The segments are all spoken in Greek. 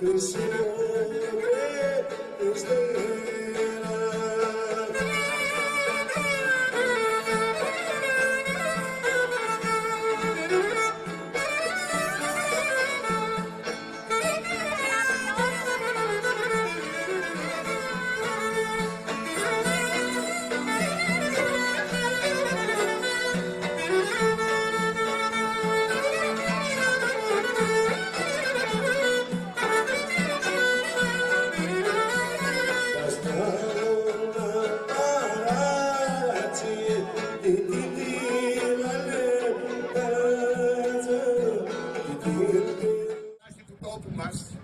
Του τόπου μας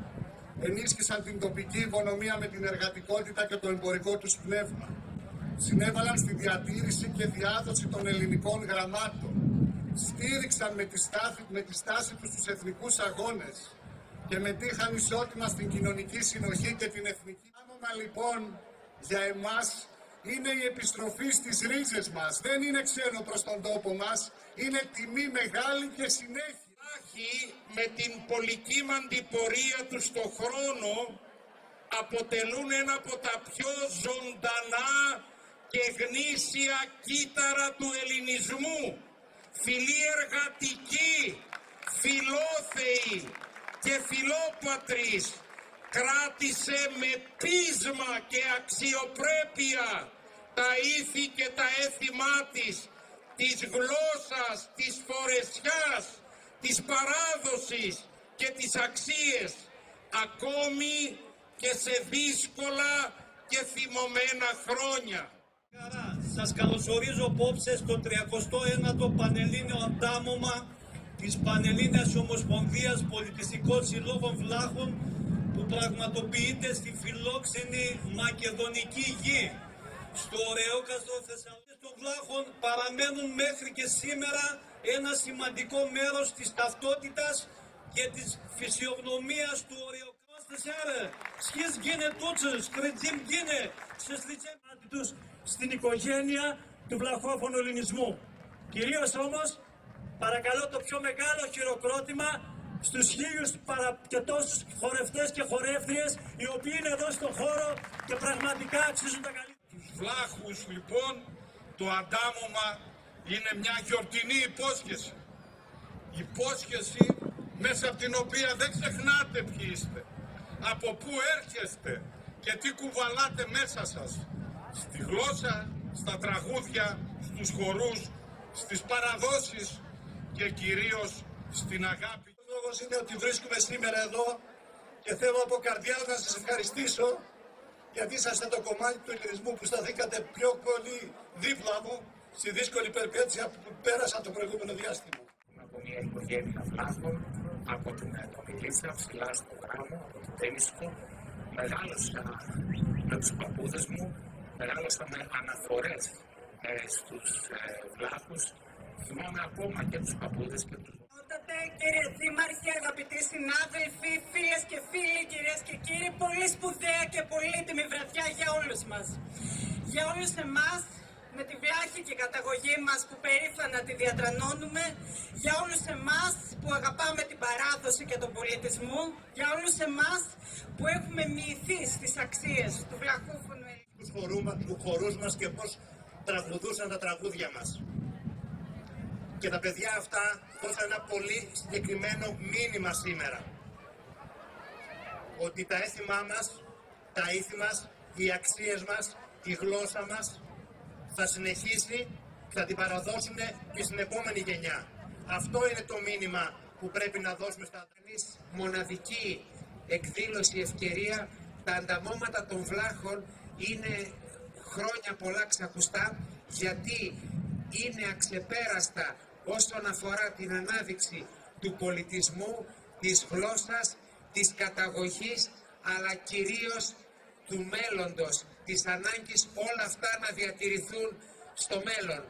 ενίσχυσαν την τοπική οικονομία με την εργατικότητα και το εμπορικό τους πνεύμα. Συνέβαλαν στη διατήρηση και διάδοση των ελληνικών γραμμάτων. Στήριξαν με τη στάση τους τους εθνικούς αγώνες και μετήχαν ισότιμα στην κοινωνική συνοχή και την εθνική. Άνομα λοιπόν για εμάς είναι η επιστροφή στις ρίζες μας. Δεν είναι ξένο προς τον τόπο μας, είναι τιμή μεγάλη και συνέχεια. Με την πολυκύμαντη πορεία του στον χρόνο αποτελούν ένα από τα πιο ζωντανά και γνήσια κύτταρα του ελληνισμού. Φιλοί εργατικοί, φιλόθεοι και φιλόπατρις κράτησε με πείσμα και αξιοπρέπεια τα ήθη και τα έθιμά της γλώσσας, της φορεσιάς, της παράδοσης και της αξίες, ακόμη και σε δύσκολα και θυμωμένα χρόνια. Σας καλωσορίζω απόψε στο 39ο Πανελλήνιο Αντάμωμα της Πανελλήνιας Ομοσπονδίας Πολιτιστικών Συλλόγων Βλάχων που πραγματοποιείται στη φιλόξενη μακεδονική γη. Στο ωραιόκαστρο Θεσσαλονίκη των Βλάχων παραμένουν μέχρι και σήμερα ένα σημαντικό μέρος της ταυτότητας και της φυσιογνωμίας του ωραιοκάστρου. Στην οικογένεια του βλαχόφωνου ελληνισμού. Κυρίως όμως παρακαλώ το πιο μεγάλο χειροκρότημα στους 1000 και τόσους χορευτές και χορεύτριες οι οποίοι είναι εδώ στον χώρο και πραγματικά αξίζουν τα καλύτερα. Τους Βλάχους λοιπόν το αντάμωμα είναι μια γιορτινή υπόσχεση. Υπόσχεση μέσα από την οποία δεν ξεχνάτε ποιοι είστε, από πού έρχεστε και τι κουβαλάτε μέσα σας. Στη γλώσσα, στα τραγούδια, στους χορούς, στις παραδόσεις και κυρίως στην αγάπη. Ο λόγος είναι ότι βρίσκομαι σήμερα εδώ και θέλω από καρδιάς να σας ευχαριστήσω γιατί είσαστε το κομμάτι του ελληνισμού που σταθήκατε πιο πολύ δίπλα μου στη δύσκολη περιπέτεια που πέρασα το προηγούμενο διάστημα. Από μια οικογένεια Βλάχων, από την Ομιλίτσα, ψηλά στο γράμμο, από την Τένισκο, μεγάλωσα με τους παππούδες μου, μεγάλωσα με αναφορές στους Βλάχους, θυμάμαι ακόμα και τους παππούδες και τους Κύριε Δήμαρχε, αγαπητοί συνάδελφοι, φίλες και φίλοι, κυρίες και κύριοι, πολύ σπουδαία και πολύτιμη βραδιά για όλους μας. Για όλους εμάς, με τη βλάχικη καταγωγή μας που περήφανα τη διατρανώνουμε, για όλους εμάς που αγαπάμε την παράδοση και τον πολιτισμό, για όλους εμάς που έχουμε μοιηθεί στις αξίες του βλαχόφωνου ελληνικού. Τους χορούς μας και πώς τραγουδούσαν τα τραγούδια μας. Και τα παιδιά αυτά δώσαν ένα πολύ συγκεκριμένο μήνυμα σήμερα. Ότι τα έθιμά μας, τα ήθη μας, οι αξίες μας, η γλώσσα μας θα συνεχίσει, θα την παραδώσουν και στην επόμενη γενιά. Αυτό είναι το μήνυμα που πρέπει να δώσουμε στα μοναδική εκδήλωση, ευκαιρία. Τα ανταμώματα των Βλάχων είναι χρόνια πολλά ξακουστά γιατί είναι αξεπέραστα όσον αφορά την ανάδειξη του πολιτισμού, της γλώσσας, της καταγωγής, αλλά κυρίως του μέλλοντος, της ανάγκης όλα αυτά να διατηρηθούν στο μέλλον.